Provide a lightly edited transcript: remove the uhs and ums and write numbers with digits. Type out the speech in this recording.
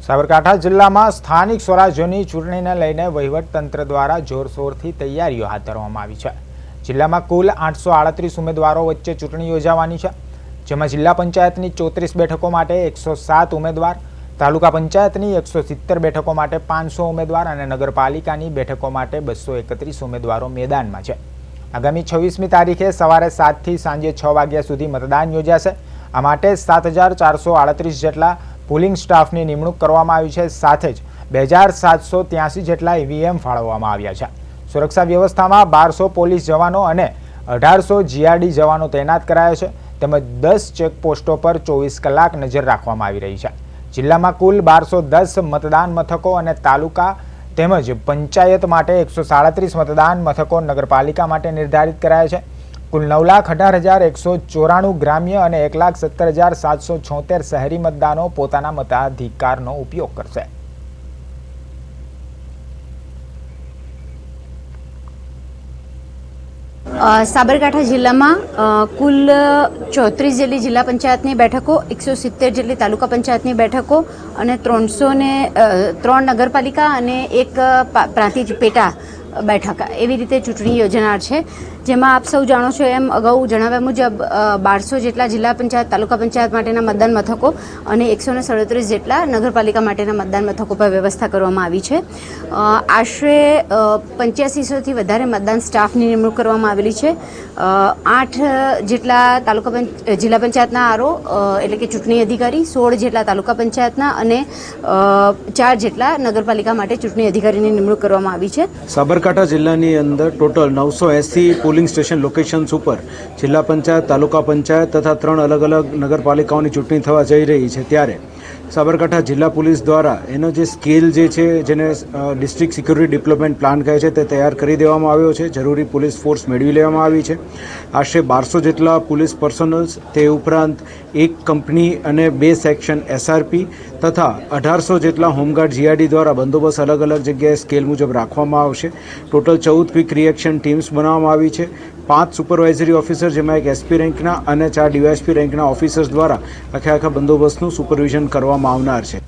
સાબરકાંઠા જિલ્લામાં સ્થાનિક સ્વરાજ્યની ચૂંટણીને લઈને વહીવટતંત્ર દ્વારા જોરશોરથી તૈયારીઓ હાથ ધરવામાં આવી છે। જિલ્લામાં કુલ 838 ઉમેદવારો વચ્ચે ચૂંટણી યોજાવાની છે, જેમાં જિલ્લા પંચાયતની 34 બેઠકો માટે 107 ઉમેદવાર, તાલુકા પંચાયતની 170 બેઠકો માટે 500 ઉમેદવાર અને નગરપાલિકાની બેઠકો માટે 231 ઉમેદવારો મેદાનમાં છે। આગામી 26મી તારીખે સવારે 7 થી સાંજે 6 વાગ્યા સુધી મતદાન યોજાશે। આ માટે 7438 જેટલા પોલિંગ સ્ટાફની નિમણૂક કરવામાં આવી છે, સાથે જ 2783 જેટલા ઈવીએમ ફાળવવામાં આવ્યા છે। સુરક્ષા વ્યવસ્થામાં 1200 પોલીસ જવાનો અને 1800 જીઆરડી જવાનો તૈનાત કરાયા છે, તેમજ 10 ચેકપોસ્ટો પર 24 કલાક નજર રાખવામાં આવી રહી છે। જિલ્લામાં કુલ 1210 મતદાન મથકો અને તાલુકા તેમજ પંચાયત માટે 137 મતદાન મથકો નગરપાલિકા માટે નિર્ધારિત કરાયા છે। કુલ 9,18,194 ગ્રામ્ય અને 1,17,776 શહેરી મતદાનો પોતાના મતાધિકારનો ઉપયોગ કરશે। સાબરકાંઠા જિલ્લામાં કુલ 34 જેટલી જિલ્લા પંચાયતની બેઠકો, 170 જેટલી તાલુકા પંચાયતની બેઠકો અને 303 નગરપાલિકા અને 1 પ્રાંતિજ પેટા બેઠક એવી રીતે ચૂંટણી યોજનાર છે। જેમાં આપ સૌ જાણો છો એમ અગાઉ જણાવ્યા મુજબ 1200 જેટલા જિલ્લા પંચાયત તાલુકા પંચાયત માટેના મતદાન મથકો અને 137 જેટલા નગરપાલિકા માટેના મતદાન મથકો પર વ્યવસ્થા કરવામાં આવી છે। આશરે 8500થી વધારે મતદાન સ્ટાફની નિમણૂક કરવામાં આવેલી છે। 8 જેટલા જિલ્લા પંચાયતના આરઓ એટલે કે ચૂંટણી અધિકારી, 16 જેટલા તાલુકા પંચાયતના અને 4 જેટલા નગરપાલિકા માટે ચૂંટણી અધિકારીની નિમણૂક કરવામાં આવી છે। સાબરકાંઠા જિલ્લાની અંદર ટોટલ 980 પોલિંગ સ્ટેશન લોકેશન્સ ઉપર જિલ્લા પંચાયત, તાલુકા પંચાયત તથા 3 અલગ અલગ નગરપાલિકાઓની ચૂંટણી થવા જઈ રહી છે, ત્યારે સાબરકાંઠા જિલ્લા પોલીસ દ્વારા એનો જે સ્કેલ જે છે, જેને ડિસ્ટ્રિક્ટ સિક્યુરિટી ડેવલપમેન્ટ પ્લાન કહે છે, તે તૈયાર કરી દેવામાં આવ્યો છે। જરૂરી પોલીસ ફોર્સ મેળવી લેવામાં આવી છે। આશરે 1200 જેટલા પોલીસ પર્સનલ્સ, તે ઉપરાંત 1 કંપની અને 2 સેક્શન એસઆરપી તથા 1800 જેટલા હોમગાર્ડ જીઆરડી દ્વારા બંદોબસ્ત અલગ અલગ જગ્યાએ સ્કેલ મુજબ રાખવામાં આવશે। ટોટલ 14 ક્વિક રિએક્શન ટીમ્સ બનાવવામાં આવી છે। 5 સુપરવાઇઝરી ઓફિસર, જેમાં 1 એસપી રેન્કના અને 4 ડીવાયએસપી રેન્કના ઓફિસર્સ દ્વારા આખા બંદોબસ્તનું સુપરવિઝન કરવામાં આવનાર છે।